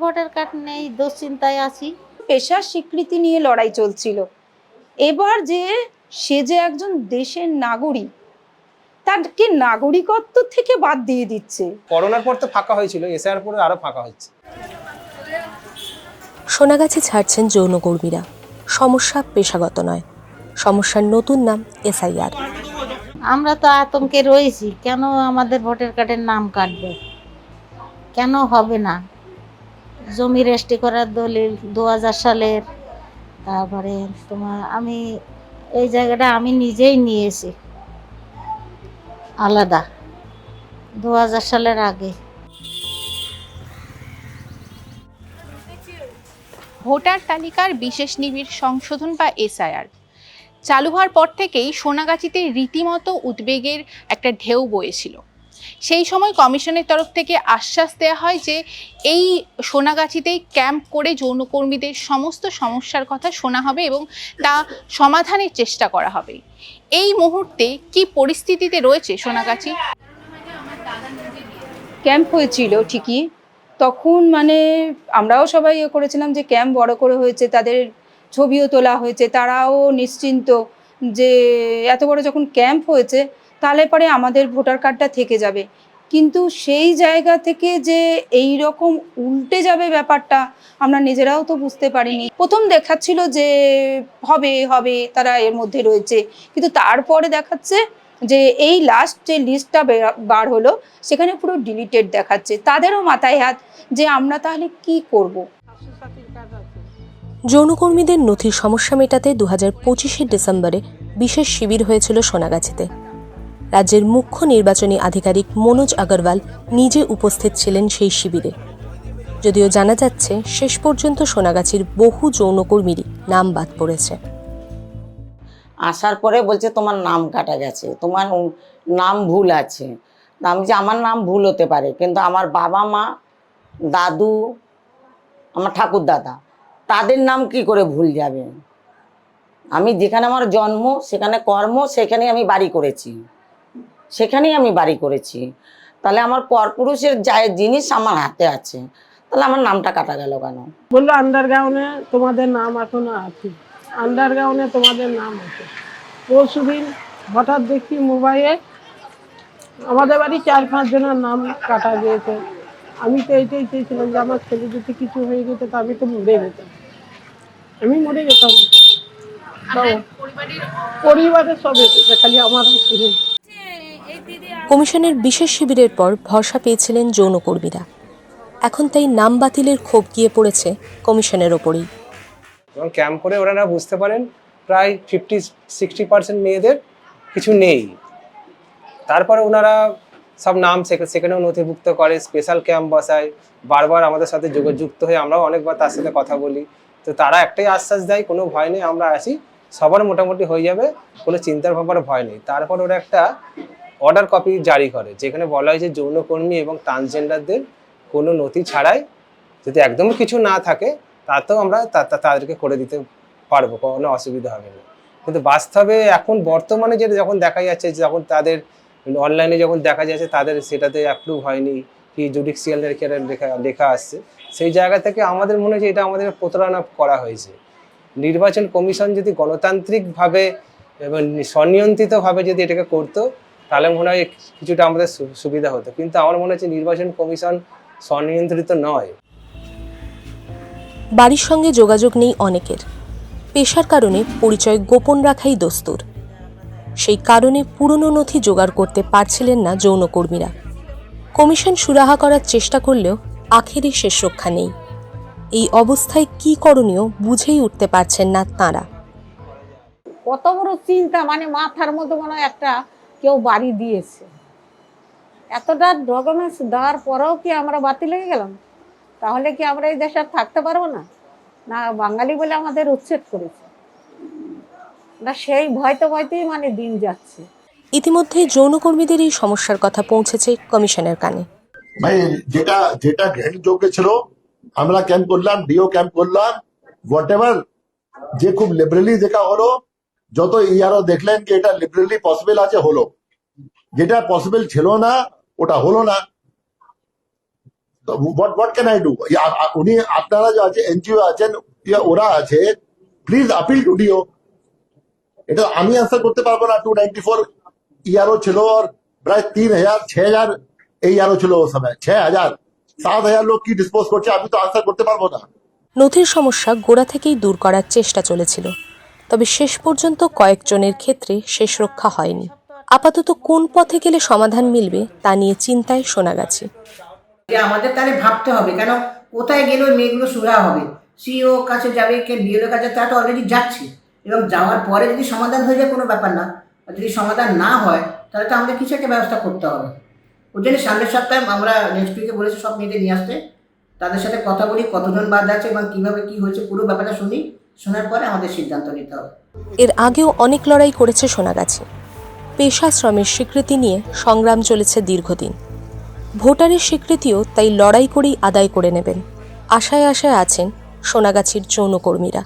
Voter card নেই, দুশ্চিন্তায় আছি। পেশার স্বীকৃতি নিয়ে লড়াই চলছিল, এবার যে সে যে একজন দেশের নাগরিক, তাকে নাগরিকত্ব থেকে বাদ দিয়ে দিচ্ছে। করোনার পর তো ফাঁকা হয়েছিল, এসআইআর পরে আরো ফাঁকা হচ্ছে। সোনাগাছি ছাড়ছেন যৌনকর্মীরা। সমস্যা পেশাগত নয়, সমস্যার নতুন নাম এসআইআর। আমরা তো আতঙ্কে রয়েছি, কেন আমাদের ভোটার কার্ডের নাম কাটবে, কেন হবে না? জমি রেজিস্ট্রি করার দলিল 2000 সালের, তারপরে তোমার আমি এই জায়গাটা আমি নিজেই নিয়েছি আলাদা 2000 সালের আগে। ভোটার তালিকার বিশেষ নিবিড় সংশোধন বা এসআইআর চালু হওয়ার পর থেকেই সোনাগাছিতে রীতিমতো উদ্বেগের একটা ঢেউ বয়েছিল। সেই সময় কমিশনের তরফ থেকে আশ্বাস দেওয়া হয় যে এই সোনাগাছিতেই ক্যাম্প করে যৌনকর্মীদের সমস্ত সমস্যার কথা শোনা হবে এবং তা সমাধানের চেষ্টা করা হবে। এই মুহূর্তে কি পরিস্থিতিতে রয়েছে সোনাগাছি? ক্যাম্প হয়েছিল ঠিকই, তখন আমরাও সবাই করেছিলাম যে ক্যাম্প বড় করে হয়েছে, তাদের ছবিও তোলা হয়েছে, তারাও নিশ্চিন্ত যে এত বড় যখন ক্যাম্প হয়েছে তাহলে পরে আমাদের ভোটার কার্ডটা থেকে যাবে। কিন্তু সেই জায়গা থেকে যে এই রকম উল্টে যাবে ব্যাপারটা আমরা নিজেরাও তো বুঝতে পারিনি। প্রথম দেখাচ্ছিল যে হবে হবে, তারা এর মধ্যে রয়েছে, কিন্তু তারপরে দেখাচ্ছে যে এই লাস্ট যে লিস্টটা বার হলো সেখানে পুরো ডিলিটেড দেখাচ্ছে। তাদেরও মাথায় হাত যে আমরা তাহলে কি করব। যৌনকর্মীদের নথির সমস্যা মেটাতে 2025 ডিসেম্বরে বিশেষ শিবির হয়েছিল সোনাগাছিতে। রাজ্যের মুখ্য নির্বাচনী আধিকারিক মনোজ আগরওয়াল নিজে উপস্থিত ছিলেন সেই শিবিরে। যদিও জানা যাচ্ছে শেষ পর্যন্ত সোনাগাছির বহু যৌনকর্মীরই নাম বাদ পড়েছে। আসার পরে বলছে তোমার নাম কাটা গেছে, তোমার নাম ভুল আছে। আমি যে আমার নাম ভুল হতে পারে, কিন্তু আমার বাবা মা, দাদু, আমার ঠাকুর দাদা, তাদের নাম কি করে ভুল যাবে? আমি যেখানে আমার জন্ম, সেখানে কর্ম, সেখানেই আমি বাড়ি করেছি, তাহলে আমার পরপুরুষের জিনিস আমার হাতে আছে, তাহলে আমার নামটা কাটা গেল কেন? বললো আন্ডারগ্রাউন্ডে তোমাদের নাম এখনো আছে, আন্ডারগ্রাউন্ডে তোমাদের নাম আছে। পরশুদিন হঠাৎ দেখি মোবাইলে আমাদের বাড়ি 4-5 জনের নাম কাটা গিয়েছে। আমি তো এইটাই চেয়েছিলাম যে আমার ছেলে যদি কিছু হয়ে যেত তা আমি তো মরে যেতাম, পরিবারের সব এসেছে, খালি আমার শুনে। কমিশনের বিশেষ শিবিরের পর ভরসা পেয়েছিলেন যৌনকর্মীরা। এখন তাই নাম বাতিলের ক্ষোভ গিয়ে পড়েছে কমিশনের ওপরেই। এবং ক্যাম্প করে ওনারা বুঝতে পারেন প্রায় 50-60% মেয়েদের কিছু নেই। তারপরে ওনারা সব নাম সেখানেও নথিভুক্ত করে, স্পেশাল ক্যাম্প বসায়, বারবার আমাদের সাথে যোগাযুক্ত হয়ে আমরাও অনেকবার তার সাথে কথা বলি। তো তারা একটাই আশ্বাস দেয়, কোনো ভয় নেই, আমরা আছি, সবার মোটামুটি হয়ে যাবে, কোনো চিন্তার ভাবনার ভয় নেই। তারপর ওরা একটা অর্ডার কপি জারি করে, যেখানে বলা হয় যে যৌনকর্মী এবং ট্রান্সজেন্ডারদের কোনো নথি ছাড়াই যদি একদমই কিছু না থাকে তাতেও আমরা তাদেরকে করে দিতে পারবো, কোনো অসুবিধা হবে না। কিন্তু বাস্তবে এখন বর্তমানে যেটা যখন দেখা যাচ্ছে, যখন তাদের অনলাইনে যখন দেখা যাচ্ছে তাদের সেটাতে অ্যাপ্রুভ হয়নি, কি জুডিশিয়াল লেখা আসছে, সেই জায়গা থেকে আমাদের মনে হচ্ছে এটা আমাদের প্রতারণা করা হয়েছে। নির্বাচন কমিশন যদি গণতান্ত্রিকভাবে এবং স্বনিয়ন্ত্রিতভাবে যদি এটাকে করতো তাহলে মনে হয় কিছুটা আমাদের সুবিধা হতো, কিন্তু আমার মনে হচ্ছে নির্বাচন কমিশন স্বনিয়ন্ত্রিত নয়। বাড়ির সঙ্গে যোগাযোগ নেই অনেকের, পেশার কারণে পরিচয় গোপন রাখাই দস্তুর। সেই কারণে পুরনো নথি জোগাড় করতে পারছিলেন না যৌনকর্মীরা। কমিশন সুরাহা করার চেষ্টা করলেও আখেরে শেষ রক্ষা নেই। এই অবস্থায় কি করণীয় বুঝেই উঠতে পারছেন না তাঁরা। কত বড় চিন্তা, মাথার মধ্যে মনে হয় একটা কেউ বাড়ি দিয়েছে। এতটা ডকুমেন্টস দেওয়ার পরেও কি আমরা বাতিল হয়ে গেলাম? তাহলে কি আমরা এই দেশে থাকতে পারবো না? না বাঙালি বলে আমাদের উচ্ছেদ করেছে না, সেই ভয়তেই দিন যাচ্ছে। ইতিমধ্যে যৌনকর্মীদের এই সমস্যার কথা পৌঁছেছে কমিশনের কানে। যেটা যেটা গ্রহণযোগ্য ছিল আমরা ক্যাম্প করলাম, ডিও ক্যাম্প করলাম, হোয়াট এভার, যে খুব লিবারেলি দেখা হলো, যত ইয়ারও দেখলেন যে এটা লিবারেলি পসিবল আছে, হলো। যেটা পসিবল ছিল না ওটা হলো না। what can I do? উনি আপনারা যে আছে এনজিও আছেন ওরা আছে, প্লিজ আপিল টু ডিও। এটা আমি আনসার করতে পারবো না। 294 ইয়ারও ছিল, আর প্রায় 3000 6000 এই ইয়ারও ছিল ও সময়, 6000 7000 লোক কি ডিসপোজ করছে, আমি তো আনসার করতে পারবো না। নথির সমস্যা গোড়া থেকেই দূর করার চেষ্টা চলেছিল, তবে শেষ পর্যন্ত কয়েকজনের ক্ষেত্রে শেষ রক্ষা হয়নি। আপাতত কোন পথে গেলে সমাধান মিলবে তা নিয়ে চিন্তায় সোনাগাছি। আমাদের তাহলে ভাবতে হবে, কেন কোথায় গেলে ওই মেয়েগুলো সুরা হবে। সিও কাছে যাবে, কে বিএলও কাছে, তারা তো অলরেডি যাচ্ছে, এবং যাওয়ার পরে যদি সমাধান হয়ে যায় কোনো ব্যাপার না, আর যদি সমাধান না হয় তাহলে তো আমাদের কিছু একটা ব্যবস্থা করতে হবে। ওই জন্য সামনের সপ্তাহে আমরা নেক্সট উইকে বলেছি সব মেয়েদের নিয়ে আসতে, তাদের সাথে কথা বলি কতজন বাদ আছে এবং কীভাবে কী হয়েছে পুরো ব্যাপারটা শুনি, শোনার পরে আমাদের সিদ্ধান্ত নিতে হবে। এর আগেও অনেক লড়াই করেছে সোনাগাছি। পেশা শ্রমের স্বীকৃতি নিয়ে সংগ্রাম চলেছে দীর্ঘদিন। ভোটারের স্বীকৃতিও তাই লড়াই করেই আদায় করে নেবেন, আশায় আশায় আছেন সোনাগাছির যৌনকর্মীরা।